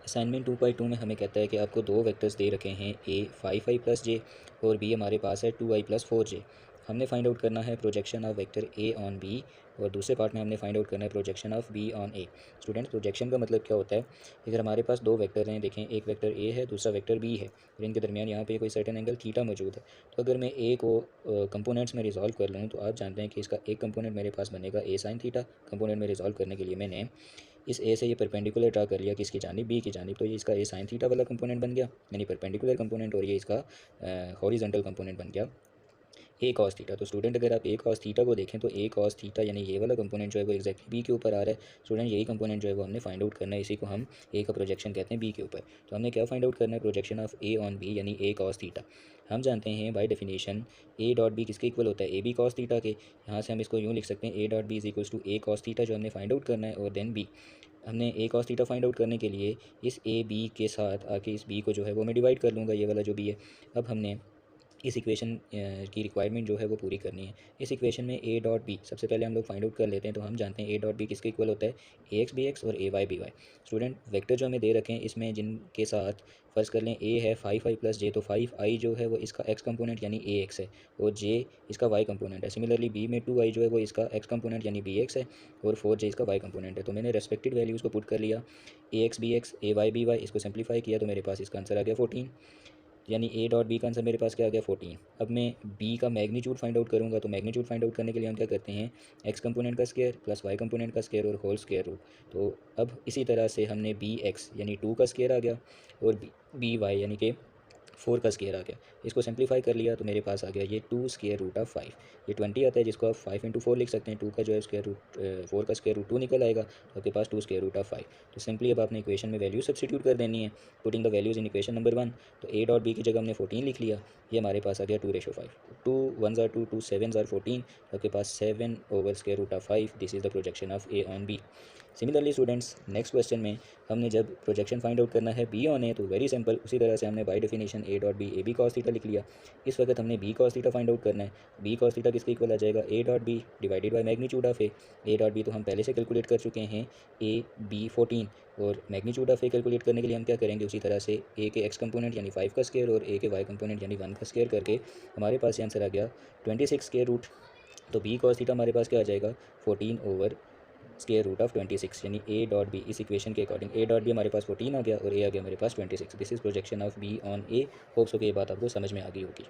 Assignment 2.2 में हमें कहता है कि आपको दो वेक्टर्स दे रखे हैं, ए 5i प्लस जे और बी हमारे पास है 2i प्लस 4j। हमने फाइंड आउट करना है projection of vector A on B, और दूसरे पार्ट में हमने फाइंड आउट करना है projection of B on A. Student, projection का मतलब क्या होता है? अगर हमारे पास दो वेक्टर हैं, देखें एक वेक्टर ए है, दूसरा वेक्टर बी है, और इनके दरमियान यहाँ पे कोई सर्टेन एंगल थीटा मौजूद है, तो अगर मैं ए को कंपोनेंट्स में रिजॉल्व कर लूँ तो आप जानते हैं कि इसका एक कंपोनेंट मेरे पास बनेगा ए साइन थीटा। कंपोनेंट में रिजॉल्व करने के लिए मैंने इस ए से ये परपेंडिकुलर ड्रा कर लिया किसकी जानिब, बी की जानिब, तो ये इसका ए साइन थीटा वाला कंपोनेंट बन गया, यानी परपेंडिकुलर कंपोनेंट, और ये इसका हॉरिजॉन्टल कंपोनेंट बन गया ए कॉस थीटा। तो स्टूडेंट, अगर आप ए कॉस थीटा को देखें तो ए कॉस थीटा यानी ये वाला कंपोनेंट जो है वो एक्जैक्टली बी के ऊपर आ रहा है। स्टूडेंट, यही कंपोनेंट जो है वो हमने फाइंड आउट करना है, इसी को हम ए का प्रोजेक्शन कहते हैं बी के ऊपर। तो हमने क्या फाइंड आउट करना है? Projection of A on B यानी ए कॉस थीटा। हम जानते हैं by definition A dot B किसके इक्वल होता है? ए बी कॉस थीटा के। यहाँ से हम इसको यूँ लिख सकते हैं, A dot B is equals to A cos theta जो हमने फाइंड आउट करना है, और देन बी। हमने ए कॉस थीटा फाइंड आउट करने के लिए इस ए बी के साथ आके इस बी को जो है वो मैं डिवाइड कर लूँगा, ये वाला जो बी है। अब हमने इस इक्वेशन की रिक्वायरमेंट जो है वो पूरी करनी है। इस इक्वेशन में ए डॉट बी सबसे पहले हम लोग फाइंड आउट कर लेते हैं। तो हम जानते हैं ए डॉट बी किसके इक्वल होता है? ए एक्स बी एक्स और A Y B Y. Student, vector जो हमें दे रखे हैं इसमें जिनके साथ फ़र्ज़ कर लें ए है 5i प्लस जे, तो 5i जो है वो इसका एक्स कंपोनेंट यानी ए एक्स है, और जे इसका वाई कंपोनेंट है। सिमिलरली बी में 2i जो है वो इसका एक्स कंपोनेंट यानी बी एक्स है, और 4j इसका वाई कंपोनेंट है। तो मैंने रेस्पेक्टिव वैल्यूज़ को पुट कर लिया, ए एक्स बी एक्स ए वाई बी वाई, इसको सिंप्लीफाई किया तो मेरे पास इसका आंसर आ गया 14, यानी ए डॉट बी का आंसर मेरे पास क्या आ गया 14। अब मैं बी का मैग्नीट्यूड फाइंड आउट करूँगा, तो मैग्नीट्यूड फाइंड आउट करने के लिए हम क्या करते हैं? एक्स कंपोनेंट का स्क्वायर प्लस वाई कंपोनेंट का स्क्वायर और होल स्क्वायर रूट। तो अब इसी तरह से हमने बी एक्स यानी 2 का स्क्वायर आ गया, और बी वाई यानी कि 4 का स्क्वायर आ गया। इसको सिंप्लीफाई कर लिया तो मेरे पास आ गया ये 2 स्क्वायर रूट ऑफ 5। ये 20 आता है, जिसको आप 5 इंटू 4 लिख सकते हैं। 2 का जो है स्क्वायर रूट 4 का स्क्वायर रूट 2 निकल आएगा, तो आपके पास 2 स्क्वायर रूट ऑफ 5। तो सिंपली अब आपने इक्वेशन में वैल्यू सब्सिट्यूट कर देनी है, putting the values in equation number 1। तो ए डॉट बी की जगह हमने 14 लिख लिया, ये हमारे पास आ गया 2:5। 2 1 2, 2 7 14, तो आपके पास 7 over square root of 5। This is the projection of A on B. Similarly students, next question में हमने जब प्रोजेक्शन फाइंड आउट करना है बी ऑन ए, तो वेरी सिंपल उसी तरह से हमने by definition A dot B A B cos theta लिख लिया। इस वक्त हमने B cos theta find out करना है। बी कॉस थीटा किसके इक्वल आ जाएगा? A dot B divided by magnitude of A. A dot B तो हम पहले से कैलकुलेट कर चुके हैं, ए बी 14, और मैग्नीट्यूड ऑफ ए कैलकुलेट करने के लिए हम क्या करेंगे? उसी तरह से ए के एक्स कंपोनेंट यानी 5 का स्क्वायर और ए के वाई कंपोनेंट यानी 1 का स्क्वायर करके हमारे पास ये आंसर आ गया 26 स्क्वायर रूट। तो बी कॉस थीटा हमारे पास क्या आ जाएगा? 14 ओवर स्क्वायर रूट ऑफ 26, यानी ए डॉट बी इस इक्वेशन के अकॉर्डिंग ए डॉट बी हमारे पास 14 आ गया और ए आ गया हमारे पास 26। This is projection of B on A. Hopes हो कि ये बात आपको समझ में आ गई होगी।